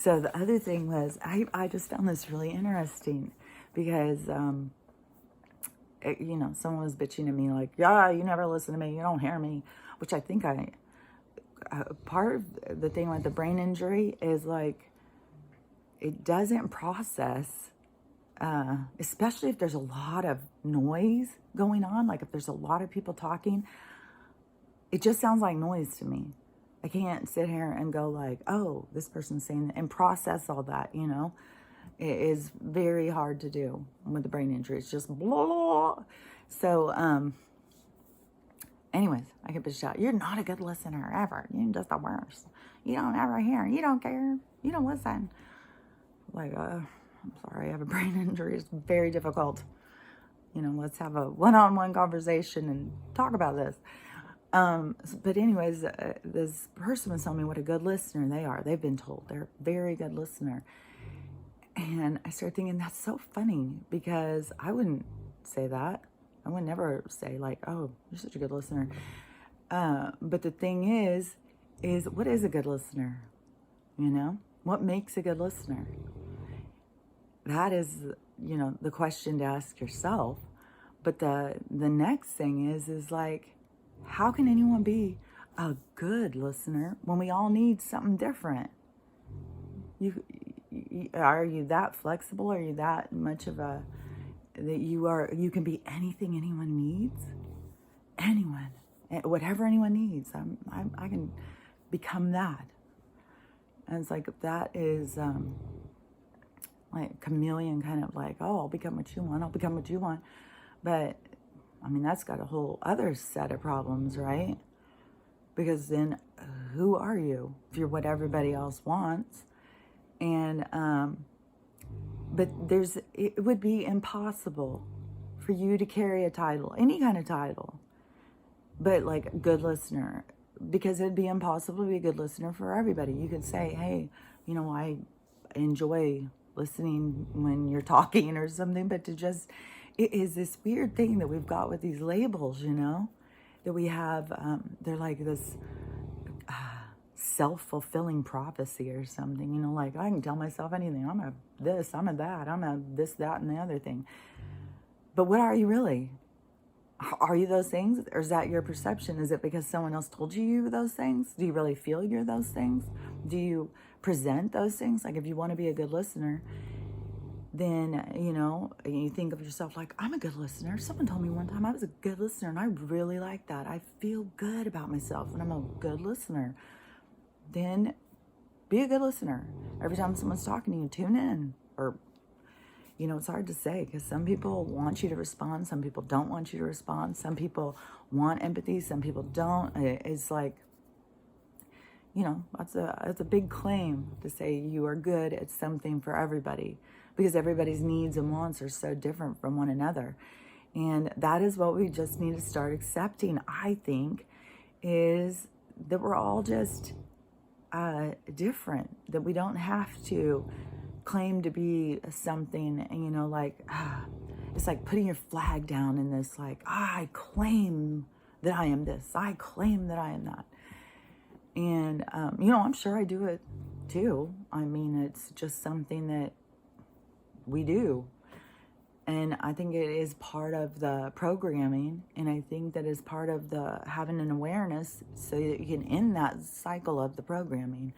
So the other thing was, I just found this really interesting because, someone was bitching at me like, yeah, you never listen to me, you don't hear me, which I think part of the thing with the brain injury is like, it doesn't process, especially if there's a lot of noise going on, like if there's a lot of people talking, it just sounds like noise to me. I can't sit here and go like, oh, this person's saying that, and process all that, It is very hard to do with the brain injury. It's just blah. So, anyways, I get bitched out. You're not a good listener ever. You're just the worst. You don't ever hear. You don't care. You don't listen. Like, I'm sorry, I have a brain injury. It's very difficult. Let's have a one-on-one conversation and talk about this. But anyways, this person was telling me what a good listener they are. They've been told they're a very good listener. And I started thinking, that's so funny, because I wouldn't say that. I would never say like, oh, you're such a good listener. But the thing is what is a good listener? What makes a good listener? That is, the question to ask yourself. But the next thing is like, how can anyone be a good listener when we all need something different? Are you that flexible? Are you that much of that you can be anything anyone needs? Anyone, whatever anyone needs, I can become that. And it's like, that is like chameleon, kind of like, oh, I'll become what you want. I'll become what you want. But I mean, that's got a whole other set of problems, right? Because then who are you if you're what everybody else wants? And, but it would be impossible for you to carry a title, any kind of title, but like a good listener, because it'd be impossible to be a good listener for everybody. You could say, hey, I enjoy listening when you're talking or something, but it is this weird thing that we've got with these labels, that we have, they're like this self-fulfilling prophecy or something, like I can tell myself anything. I'm a this, I'm a that, I'm a this, that, and the other thing. But what are you really? Are you those things? Or is that your perception? Is it because someone else told you those things? Do you really feel you're those things? Do you present those things? Like, if you want to be a good listener, then, you think of yourself like, I'm a good listener. Someone told me one time I was a good listener, and I really like that. I feel good about myself when I'm a good listener. Then be a good listener. Every time someone's talking to you, tune in. Or, it's hard to say, because some people want you to respond. Some people don't want you to respond. Some people want empathy. Some people don't. It's like, that's a big claim to say you are good at something for everybody, because everybody's needs and wants are so different from one another. And that is what we just need to start accepting, I think, is that we're all just different, that we don't have to claim to be something, it's like putting your flag down in this, like, I claim that I am this, I claim that I am that. And, I'm sure I do it too. I mean, it's just something that we do. And I think it is part of the programming. And I think that is part of the having an awareness so that you can end that cycle of the programming.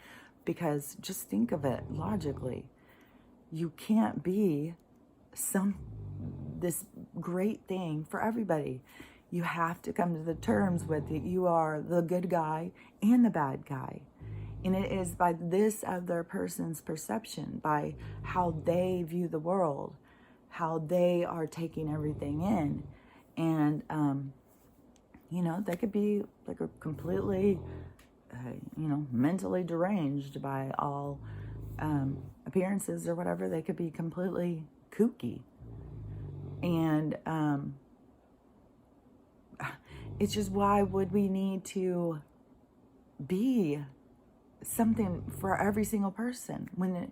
Because just think of it logically. You can't be this great thing for everybody. You have to come to the terms with it. You are the good guy and the bad guy. And it is by this other person's perception, by how they view the world, how they are taking everything in. And, they could be like a completely, mentally deranged by all appearances or whatever. They could be completely kooky. And it's just, why would we need to be something for every single person when it,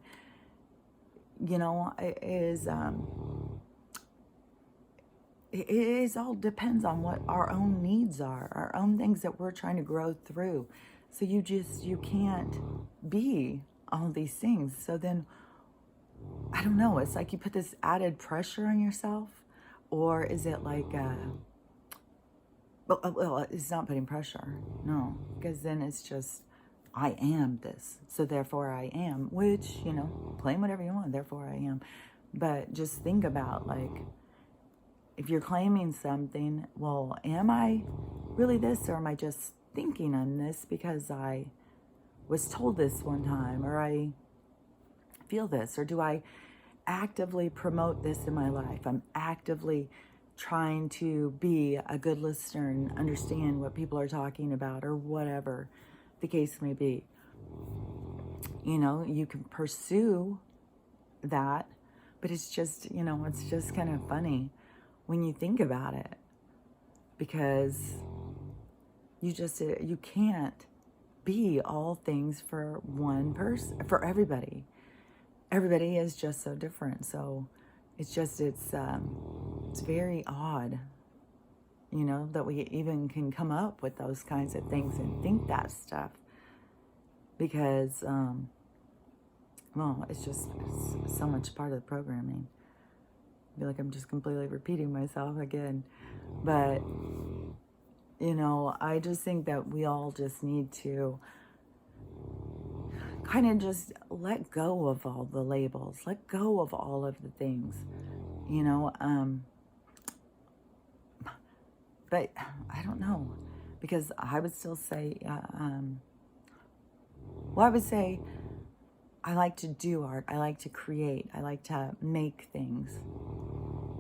it is all depends on what our own needs are, our own things that we're trying to grow through. So you can't be all these things. So then, I don't know, it's like you put this added pressure on yourself, or is it like, well, it's not putting pressure, no, because then it's just, I am this, so therefore I am, which, claim whatever you want, therefore I am. But just think about, like, if you're claiming something, well, am I really this, or am I just thinking I'm this because I was told this one time, or I feel this, or do I actively promote this in my life? I'm actively trying to be a good listener and understand what people are talking about, or whatever the case may be. You can pursue that, but it's just, it's just kind of funny when you think about it, because you can't be all things for one person, for everybody. Everybody is just so different. So it's very odd, that we even can come up with those kinds of things and think that stuff, because, well, it's so much part of the programming. I feel like I'm just completely repeating myself again. But, I just think that we all just need to kind of just let go of all the labels, let go of all of the things, but I don't know, because I would still say, I would say I like to do art, I like to create, I like to make things.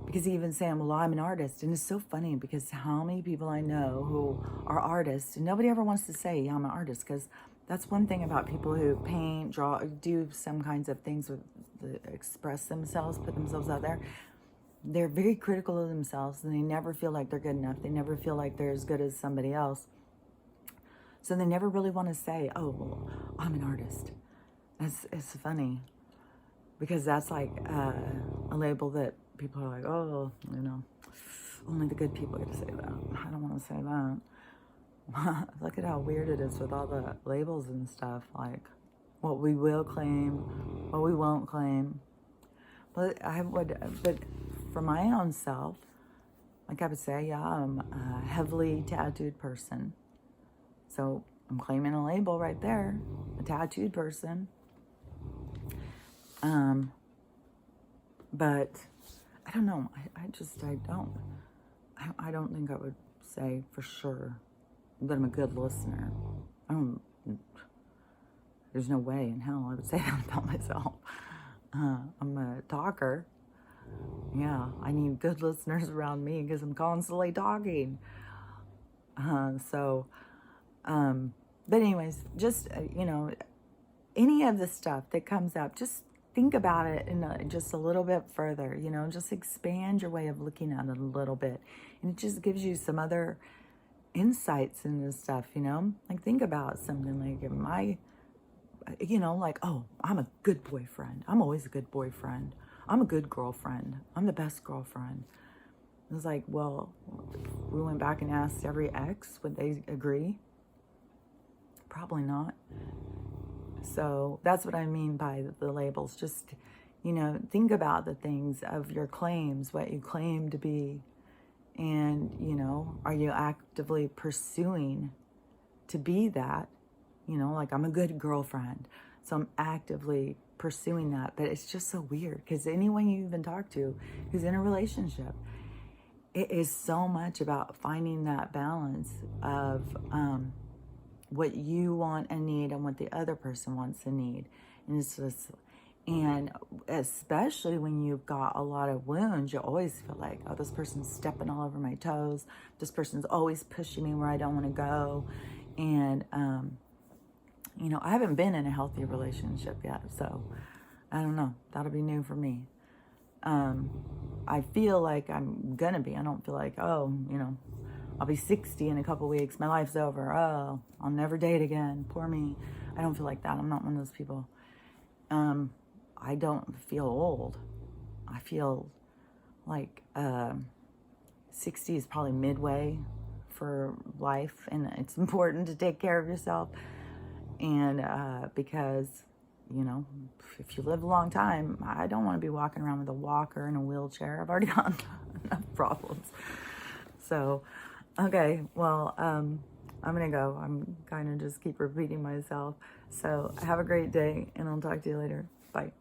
Because even saying, well, I'm an artist. And it's so funny, because how many people I know who are artists, and nobody ever wants to say, yeah, I'm an artist. Because that's one thing about people who paint, draw, do some kinds of things with express themselves, put themselves out there. They're very critical of themselves, and they never feel like they're good enough. They never feel like they're as good as somebody else. So they never really want to say, oh, well, I'm an artist. It's funny, because that's like a label that people are like, oh, only the good people get to say that. I don't want to say that. Look at how weird it is with all the labels and stuff, like what we will claim, what we won't claim. But for my own self, like I would say, yeah, I'm a heavily tattooed person. So I'm claiming a label right there, a tattooed person. But I don't know. I don't think I would say for sure that I'm a good listener. There's no way in hell I would say that about myself. I'm a talker. Yeah, I need good listeners around me because I'm constantly talking. But anyways, just, any of the stuff that comes up, just think about it just a little bit further, just expand your way of looking at it a little bit. And it just gives you some other insights into stuff, like think about something like, oh, I'm a good boyfriend. I'm always a good boyfriend. I'm a good girlfriend. I'm the best girlfriend. It's like, well, we went back and asked every ex, would they agree? Probably not. So that's what I mean by the labels. Just, think about the things of your claims, what you claim to be. And, are you actively pursuing to be that? Like I'm a good girlfriend. So I'm actively pursuing that. But it's just so weird, because anyone you even talk to who's in a relationship, it is so much about finding that balance of what you want and need and what the other person wants and need. And especially when you've got a lot of wounds, you always feel like, oh, this person's stepping all over my toes. This person's always pushing me where I don't want to go. And, I haven't been in a healthy relationship yet. So I don't know. That'll be new for me. I feel like I'm going to be. I don't feel like, oh, I'll be 60 in a couple weeks. My life's over. Oh, I'll never date again. Poor me. I don't feel like that. I'm not one of those people. I don't feel old. I feel like 60 is probably midway for life, and it's important to take care of yourself. And because, you know, if you live a long time, I don't want to be walking around with a walker and a wheelchair. I've already got enough problems. So, okay, well, I'm going to go. I'm kind of just keep repeating myself. So have a great day, and I'll talk to you later. Bye.